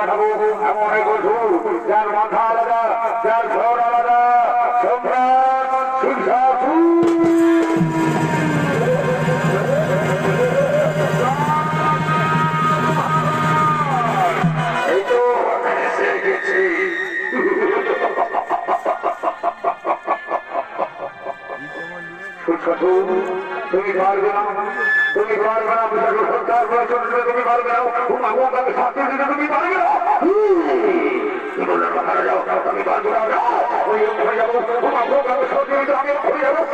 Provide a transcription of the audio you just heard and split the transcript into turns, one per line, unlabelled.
পাঠাবো এমন এক অসুর যার মাথা আলাদা, যার ঘর আলাদা, সম্রাট সিংহাসন। এই তো এসে গেছি। তুমি পারবে না, তুমি পারবে না, সরকার তুমি পারবে না, শাস্তি দিতে তুমি পারবে না। আমি পারবো না, আমি